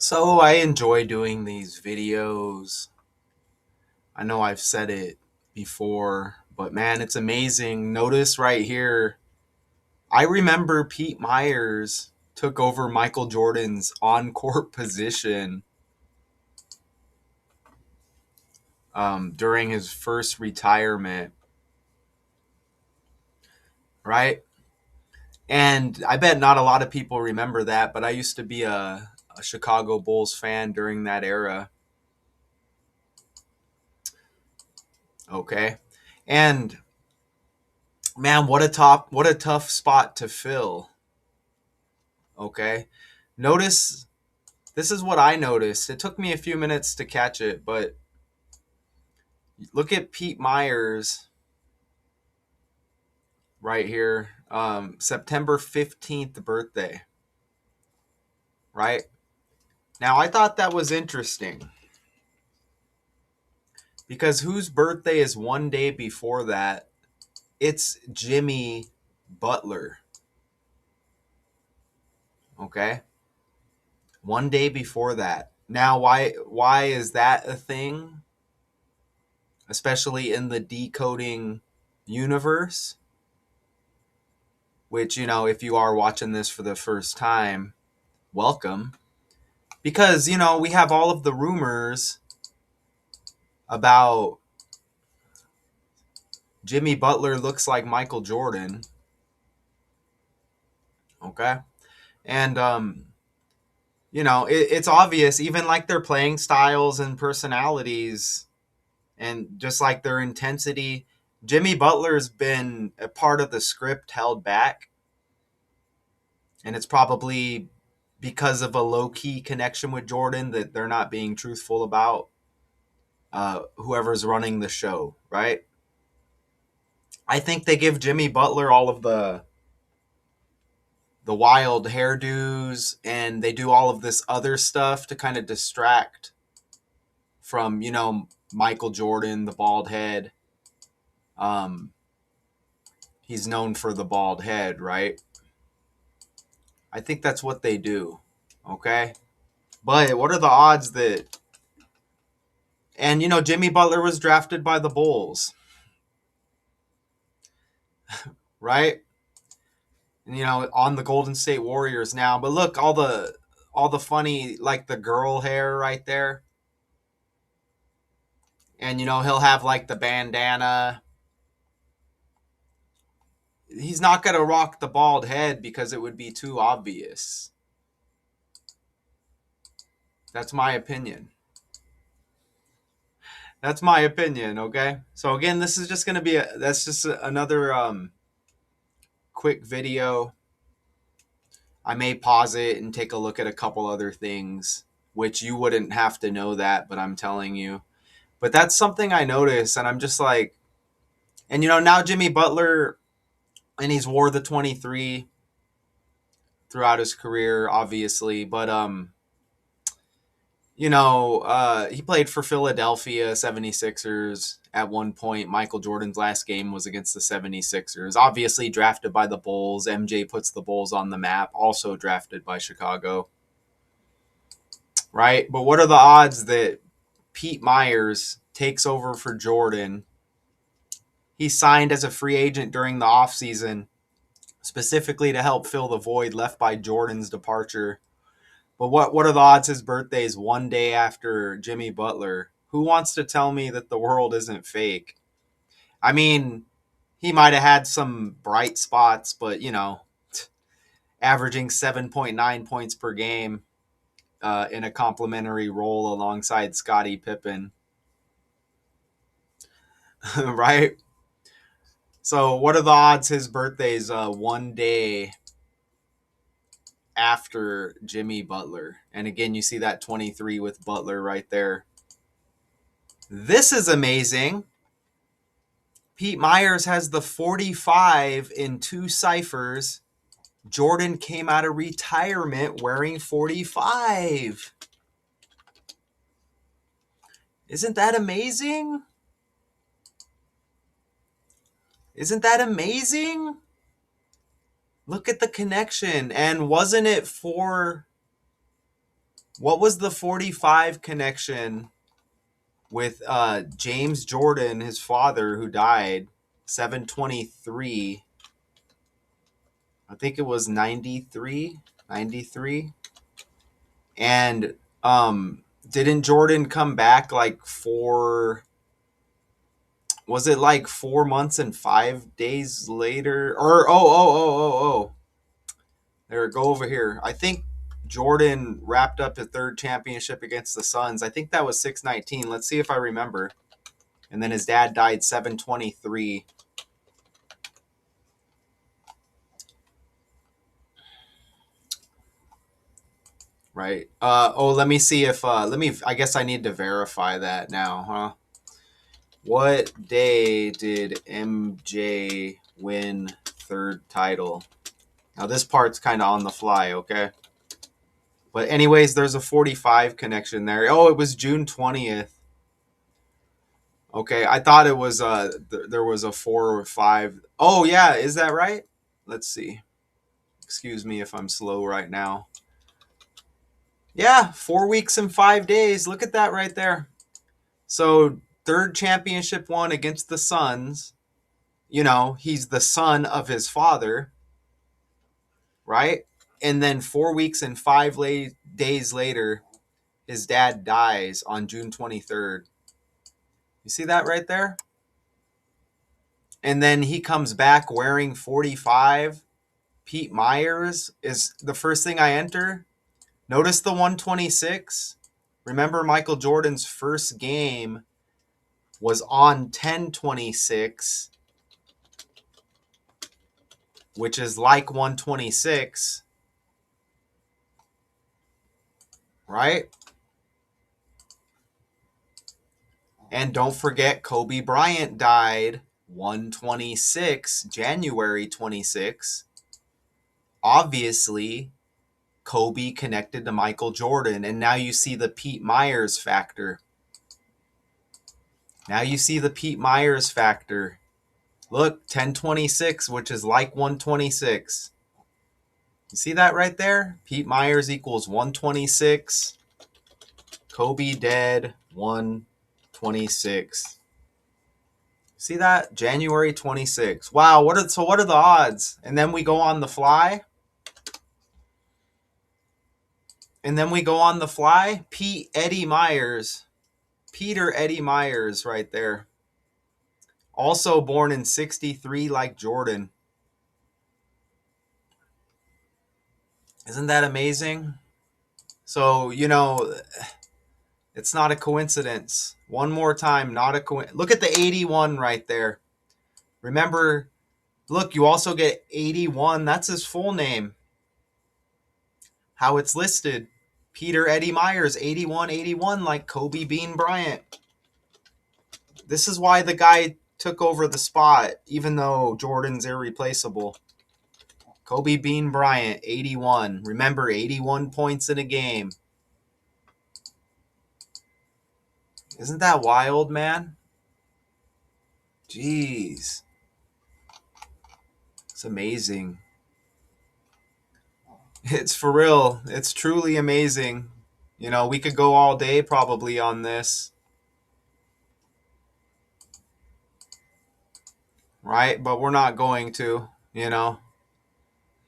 So I enjoy doing these videos. I know I've said it before, but man, it's amazing. Notice right here, I remember Pete Myers took over Michael Jordan's on-court position during his first retirement, right? And I bet not a lot of people remember that, but I used to be a Chicago Bulls fan during that era. Okay. And man, what a tough spot to fill. Okay. Notice this is what I noticed. It took me a few minutes to catch it, but look at Pete Myers right here. September 15th birthday, right? Now, I thought that was interesting because whose birthday is one day before that? It's Jimmy Butler, okay? One day before that. Now, why is that a thing? Especially in the decoding universe, which, if you are watching this for the first time, welcome. Because, we have all of the rumors about Jimmy Butler looks like Michael Jordan. Okay. And, it's obvious, even like their playing styles and personalities and just like their intensity. Jimmy Butler's been a part of the script held back. And it's probably because of a low key connection with Jordan that they're not being truthful about whoever's running the show, right? I think they give Jimmy Butler all of the wild hairdos and they do all of this other stuff to kind of distract from, Michael Jordan, the bald head. Um, he's known for the bald head, right? I think that's what they do. Okay. But what are the odds that, and Jimmy Butler was drafted by the Bulls, right? And, on the Golden State Warriors now. But look, all the funny, like the girl hair right there. And he'll have like the bandana. He's not going to rock the bald head because it would be too obvious. That's my opinion. That's my opinion, okay? So again, this is just going to be that's just another quick video. I may pause it and take a look at a couple other things, which you wouldn't have to know that, but I'm telling you. But that's something I noticed, and I'm just like, and now Jimmy Butler, and he's wore the 23 throughout his career, obviously, but he played for Philadelphia 76ers at one point. Michael Jordan's last game was against the 76ers. Obviously drafted by the Bulls. MJ puts the Bulls on the map, also drafted by Chicago. Right? But what are the odds that Pete Myers takes over for Jordan? He signed as a free agent during the offseason, specifically to help fill the void left by Jordan's departure. But what are the odds his birthday is one day after Jimmy Butler? Who wants to tell me that the world isn't fake? I mean, he might have had some bright spots, but averaging 7.9 points per game in a complimentary role alongside Scottie Pippen, right? So what are the odds his birthday's one day after Jimmy Butler? And again, you see that 23 with Butler right there. This is amazing. Pete Myers has the 45 in two ciphers. Jordan came out of retirement wearing 45. Isn't that amazing? Isn't that amazing? Look at the connection. And wasn't it for What was the 45 connection with James Jordan, his father, who died 723? I think it was 93. And didn't Jordan come back like was it like 4 months and 5 days later? Or oh. There, go over here. I think Jordan wrapped up his third championship against the Suns. I think that was 619. Let's see if I remember. And then his dad died 723. Right. Let me see if I guess I need to verify that now, huh? What day did MJ win third title? Now this part's kind of on the fly, okay? But anyways, there's a 45 connection there. Oh, it was June 20th. Okay, I thought it was there was a 4 or 5. Oh yeah, is that right? Let's see. Excuse me if I'm slow right now. Yeah, 4 weeks and 5 days. Look at that right there. So, third championship won against the Suns. You know, he's the son of his father, right? And then 4 weeks and 5 days later, his dad dies on June 23rd. You see that right there? And then he comes back wearing 45. Pete Myers is the first thing I enter. Notice the 126. Remember, Michael Jordan's first game was on 1026, which is like 126, right? And don't forget, Kobe Bryant died 126, January 26. Obviously, Kobe connected to Michael Jordan, and now you see the Pete Myers factor. Look, 1026, which is like 126. You see that right there? Pete Myers equals 126. Kobe dead, 126. See that? January 26. Wow, what are the odds? And then we go on the fly. Peter Eddie Myers right there. Also born in 63 like Jordan. Isn't that amazing? So, it's not a coincidence. One more time, not a coincidence. Look at the 81 right there. Remember, look, you also get 81. That's his full name. How it's listed. Peter Eddie Myers, 8181, like Kobe Bean Bryant. This is why the guy took over the spot, even though Jordan's irreplaceable. Kobe Bean Bryant, 81. Remember, 81 points in a game. Isn't that wild, man? Jeez. It's amazing. It's for real. It's truly amazing. We could go all day probably on this. Right? But we're not going to,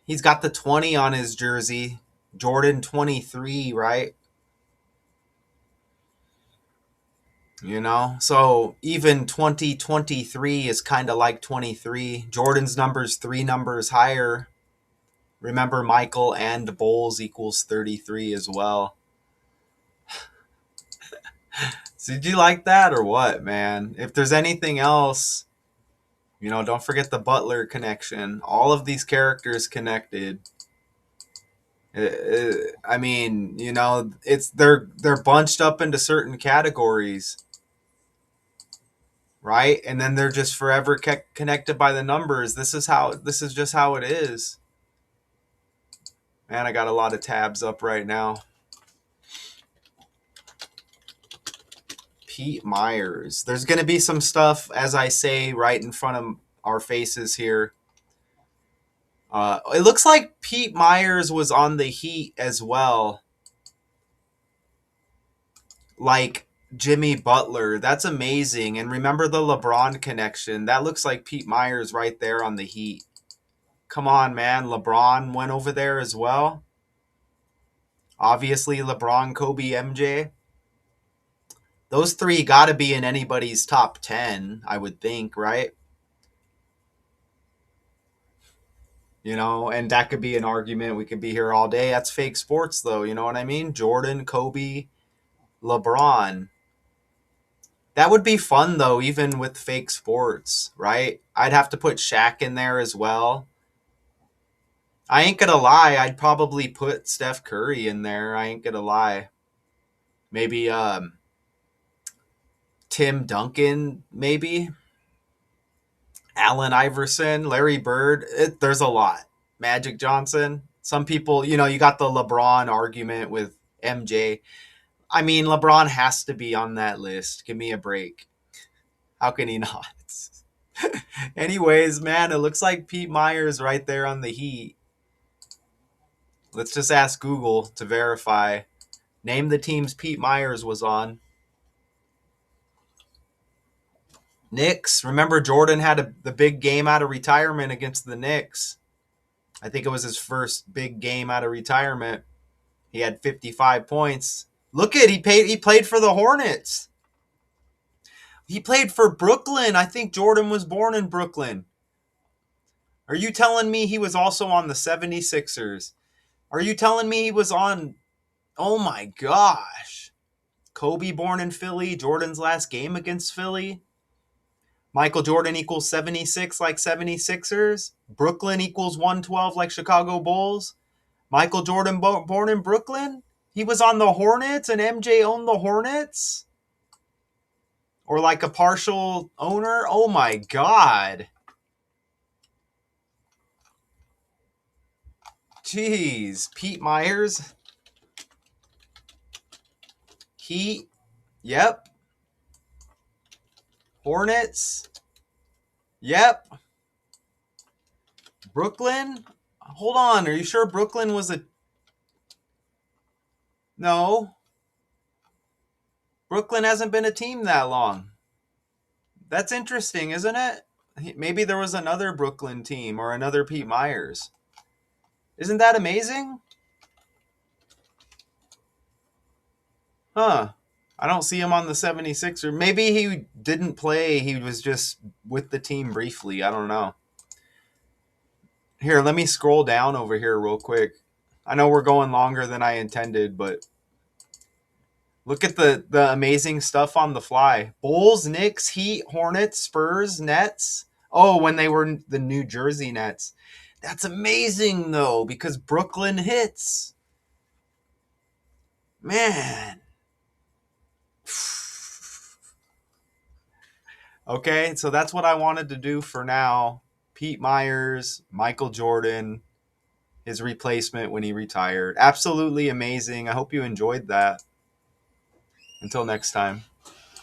He's got the 20 on his jersey. Jordan 23, right? So even 2023 is kind of like 23. Jordan's number's 3 numbers higher. Remember, Michael and Bulls equals 33 as well. So did you like that or what, man? If there's anything else, don't forget the Butler connection. All of these characters connected. I mean, they're bunched up into certain categories, right? And then they're just forever connected by the numbers. This is just how it is. Man, I got a lot of tabs up right now. Pete Myers. There's going to be some stuff, as I say, right in front of our faces here. It looks like Pete Myers was on the Heat as well. like Jimmy Butler. That's amazing. And remember the LeBron connection. That looks like Pete Myers right there on the Heat. Come on, man. LeBron went over there as well. Obviously, LeBron, Kobe, MJ. Those three got to be in anybody's top 10, I would think, right? You know, and that could be an argument. We could be here all day. That's fake sports, though. You know what I mean? Jordan, Kobe, LeBron. That would be fun, though, even with fake sports, right? I'd have to put Shaq in there as well. I ain't gonna lie. I'd probably put Steph Curry in there. I ain't gonna lie. Maybe Tim Duncan, maybe. Allen Iverson, Larry Bird. There's a lot. Magic Johnson. Some people, you know, you got the LeBron argument with MJ. I mean, LeBron has to be on that list. Give me a break. How can he not? Anyways, man, it looks like Pete Myers right there on the Heat. Let's just ask Google to verify. Name the teams Pete Myers was on. Knicks. Remember, Jordan had the big game out of retirement against the Knicks. I think it was his first big game out of retirement. He had 55 points. Look at he played for the Hornets. He played for Brooklyn. I think Jordan was born in Brooklyn. Are you telling me he was also on the 76ers? Are you telling me he was on... Oh my gosh. Kobe born in Philly. Jordan's last game against Philly. Michael Jordan equals 76 like 76ers. Brooklyn equals 112 like Chicago Bulls. Michael Jordan born in Brooklyn? He was on the Hornets and MJ owned the Hornets? Or like a partial owner? Oh my God. Jeez. Pete Myers. Heat. Yep. Hornets. Yep. Brooklyn. Hold on. Are you sure Brooklyn was a... No. Brooklyn hasn't been a team that long. That's interesting, isn't it? Maybe there was another Brooklyn team or another Pete Myers. Isn't that amazing? Huh. I don't see him on the 76ers. Maybe he didn't play. He was just with the team briefly. I don't know. Here, let me scroll down over here real quick. I know we're going longer than I intended, but look at the amazing stuff on the fly. Bulls, Knicks, Heat, Hornets, Spurs, Nets. Oh, when they were the New Jersey Nets. That's amazing, though, because Brooklyn hits. Man. Okay, so that's what I wanted to do for now. Pete Myers, Michael Jordan, his replacement when he retired. Absolutely amazing. I hope you enjoyed that. Until next time.